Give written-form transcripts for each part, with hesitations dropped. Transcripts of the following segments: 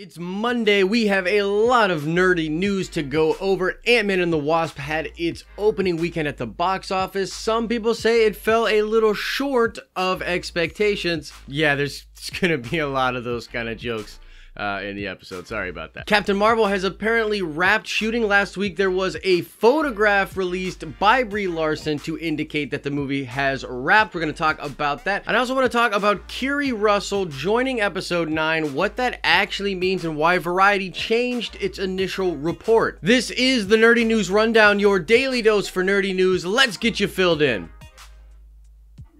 It's Monday. We have a lot of nerdy news to go over. Ant-Man and the Wasp had its opening weekend at the box office. Some people say it fell a little short of expectations. Yeah, there's gonna be a lot of those kind of jokes in the episode. Sorry about that. Captain Marvel has apparently wrapped shooting last week. There was a photograph released by Brie Larson to indicate that the movie has wrapped. We're going to talk about that. And I also want to talk about Keri Russell joining episode 9, what that actually means and why Variety changed its initial report. This is the Nerdy News Rundown, your daily dose for nerdy news. Let's get you filled in.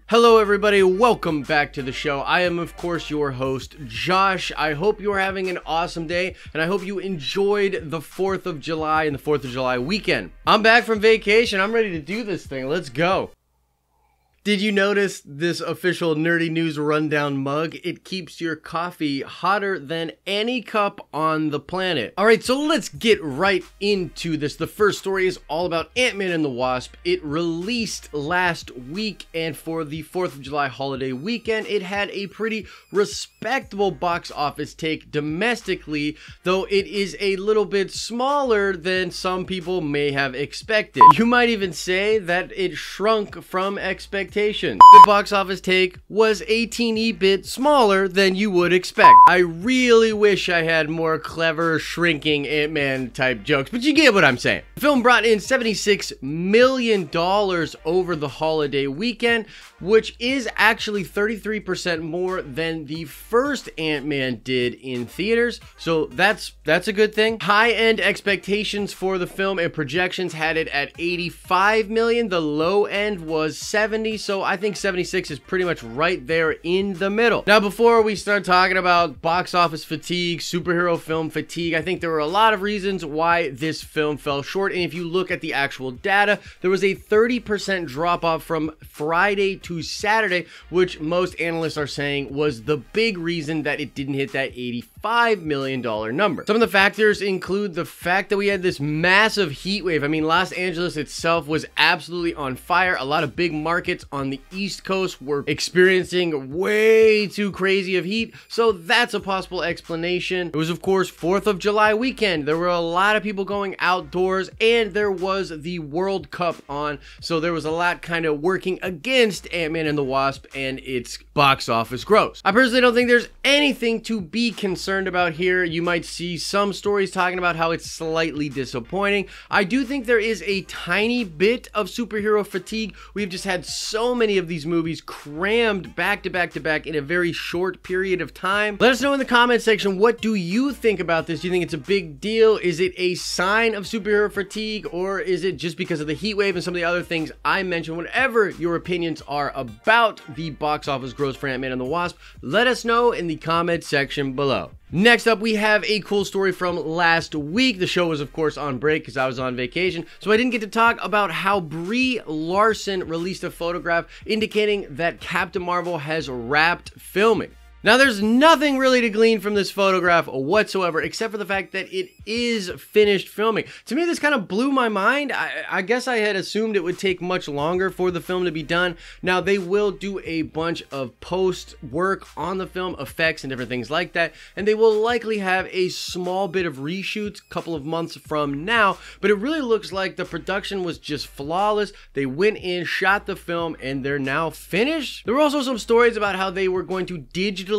Hello everybody, welcome back to the show. I am of course your host, Josh. I hope you're having an awesome day and I hope you enjoyed the 4th of July and the 4th of July weekend. I'm back from vacation, I'm ready to do this thing, let's go. Did you notice this official Nerdy News Rundown mug? It keeps your coffee hotter than any cup on the planet. Alright, so let's get right into this. The first story is all about Ant-Man and the Wasp. It released last week, and for the 4th of July holiday weekend, it had a pretty respectable box office take domestically, though it is a little bit smaller than some people may have expected. You might even say that it shrunk from expectations. The box office take was a teeny bit smaller than you would expect. I really wish I had more clever shrinking Ant-Man type jokes, but you get what I'm saying. The film brought in $76 million over the holiday weekend, which is actually 33% more than the first Ant-Man did in theaters, so that's a good thing. High-end expectations for the film and projections had it at 85 million. The low end was 70, so I think 76 is pretty much right there in the middle. Now, before we start talking about box office fatigue, superhero film fatigue, I think there were a lot of reasons why this film fell short, and if you look at the actual data, there was a 30% drop-off from Friday to Saturday, which most analysts are saying was the big reason that it didn't hit that $85 million number. Some of the factors include the fact that we had this massive heat wave. I mean, Los Angeles itself was absolutely on fire. A lot of big markets on the East Coast were experiencing way too crazy of heat, so that's a possible explanation. It was, of course, 4th of July weekend. There were a lot of people going outdoors, and there was the World Cup on, so there was a lot kind of working against Ant-Man and the Wasp and its box office gross. I personally don't think there's anything to be concerned about here. You might see some stories talking about how it's slightly disappointing. I do think there is a tiny bit of superhero fatigue. We've just had so many of these movies crammed back to back to back in a very short period of time. Let us know in the comment section, what do you think about this? Do you think it's a big deal? Is it a sign of superhero fatigue, or is it just because of the heat wave and some of the other things I mentioned? Whatever your opinions are about the box office gross for Ant-Man and the Wasp, let us know in the comment section below. Next up, we have a cool story from last week. The show was, of course, on break because I was on vacation, so I didn't get to talk about how Brie Larson released a photograph indicating that Captain Marvel has wrapped filming. Now, there's nothing really to glean from this photograph whatsoever, except for the fact that it is finished filming. To me, this kind of blew my mind. I guess I had assumed it would take much longer for the film to be done. Now, they will do a bunch of post work on the film, effects and different things like that, and they will likely have a small bit of reshoots a couple of months from now, but it really looks like the production was just flawless. They went in, shot the film, and they're now finished. There were also some stories about how they were going to digitally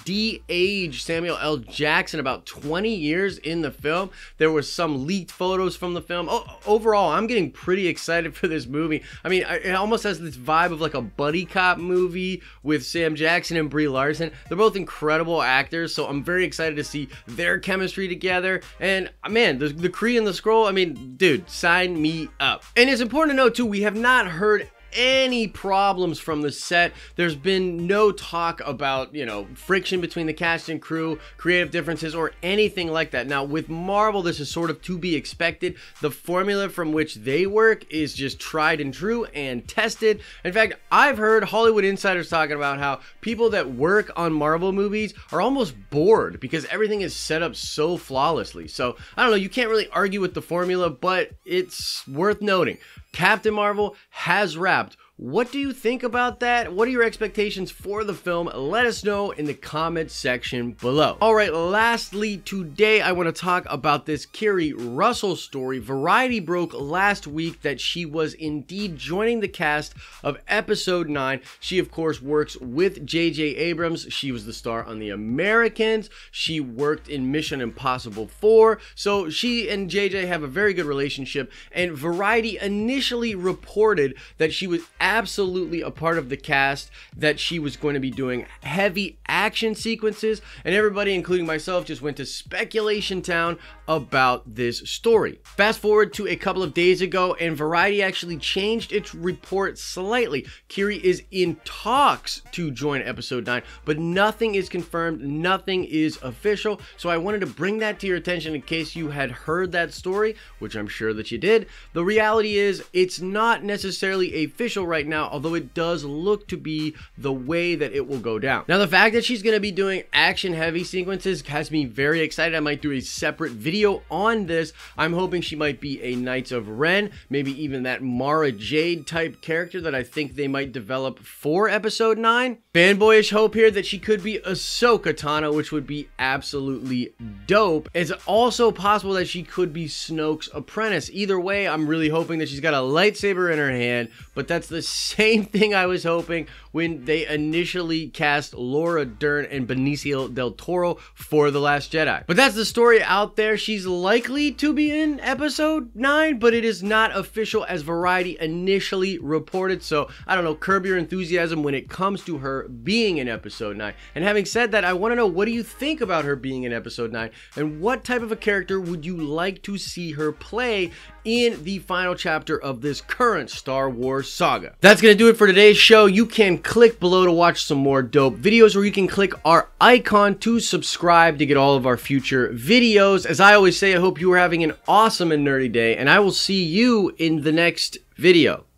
de-age Samuel L. Jackson about 20 years in the film. There were some leaked photos from the film. Overall, I'm getting pretty excited for this movie. I mean, it almost has this vibe of like a buddy cop movie with Sam Jackson and Brie Larson. They're both incredible actors, so I'm very excited to see their chemistry together. And man, the Kree and the Skrull, I mean, dude, sign me up. And it's important to note too, we have not heard any problems from the set. There's been no talk about, you know, friction between the cast and crew, creative differences, or anything like that. Now, with Marvel, this is sort of to be expected. The formula from which they work is just tried and true and tested. In fact, I've heard Hollywood insiders talking about how people that work on Marvel movies are almost bored because everything is set up so flawlessly. So, I don't know, you can't really argue with the formula, but it's worth noting. Captain Marvel has wrapped What do you think about that? What are your expectations for the film? Let us know in the comment section below. All right, lastly, today I want to talk about this Keri Russell story. Variety broke last week that she was indeed joining the cast of episode 9. She, of course, works with J.J. Abrams. She was the star on The Americans. She worked in Mission Impossible 4. So she and J.J. have a very good relationship. And Variety initially reported that she was absolutely a part of the cast, that she was going to be doing heavy action sequences, and everybody, including myself, just went to speculation town about this story. Fast forward to a couple of days ago, and Variety actually changed its report slightly. Keri is in talks to join episode 9, but nothing is confirmed, nothing is official, so I wanted to bring that to your attention in case you had heard that story, which I'm sure that you did. The reality is, it's not necessarily official right now, although it does look to be the way that it will go down. Now, the fact that she's going to be doing action heavy sequences has me very excited. I might do a separate video on this. I'm hoping she might be a Knights of Ren, maybe even that Mara Jade type character that I think they might develop for episode 9. Fanboyish hope here that she could be Ahsoka Tano, which would be absolutely dope. It's also possible that she could be Snoke's apprentice. Either way, I'm really hoping that she's got a lightsaber in her hand, but that's the same thing I was hoping when they initially cast Laura Dern and Benicio del Toro for The Last Jedi. But that's the story out there. She's likely to be in episode 9, but it is not official as Variety initially reported. So I don't know, curb your enthusiasm when it comes to her being in episode 9. And having said that, I want to know, what do you think about her being in episode 9? And what type of a character would you like to see her play in the final chapter of this current Star Wars saga? That's going to do it for today's show. You can click below to watch some more dope videos, or you can click our icon to subscribe to get all of our future videos. As I always say, I hope you are having an awesome and nerdy day, and I will see you in the next video.